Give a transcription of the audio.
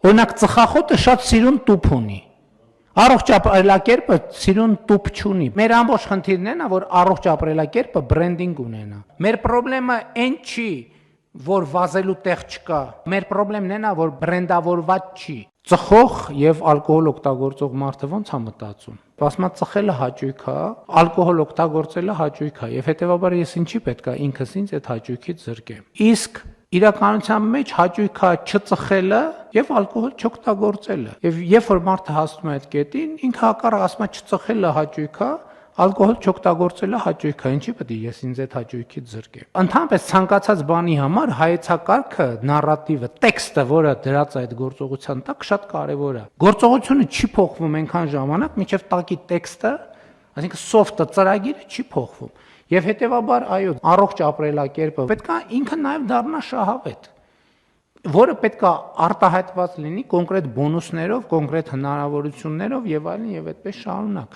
Օրինակ ծխախոտը շատ սիրուն տուփ ունի։ Առողջ ապրելակերպը սիրուն տուփ չունի։ Մեր ամբողջ խնդիրն է, որ առողջ ապրելակերպը բրենդինգ ունենա։ Մեր խնդրեմը այն չի, որ վազելու տեղ չկա։ Մեր խնդրեմն է, որ բրենդավորված չի։ Ծխող եւ ալկոհոլ օգտագործող մարդը ո՞նց է մտածում։ Ասում է ծխելը հաճույք է, ալկոհոլ օգտագործելը հաճույք է, եւ հետեւաբար ես ինչի պետք է ինքս ինձ այդ հաճույքից զրկեմ։ Իսկ իրականության մեջ հաճույք է չծխելը եւ ալկոհոլ չօգտագործելը։ Եվ երբ որ մարդը հասնում է այդ կետին, ինքը հակառակ ասում է չծխելը հաճույք է, ալկոհոլ չօգտագործելը հաճույք է, ինչի պետք է ես ինձ այդ հաճույքից զրկեմ։ Ընդհանրապես ցանկացած բանի համար հայեցակարգը, նարատիվը, տեքստը, որը դրած է այդ գործողության տակ, շատ կարևոր է։ Գործողությունը չի փոխվում այնքան ժամանակ, մինչև տակի տեքստը, այսինքն սոֆտը, ծրագիրը չի փոխվում։ Եվ հետեւաբար, այո, առողջ ապրելակերպը պետք է ինքը նաև դառնա շահավետ, որը պետք է արտահայտված լինի կոնկրետ բոնուսներով, կոնկրետ հնարավորություններով եւ այլն եւ այդպես շարունակ։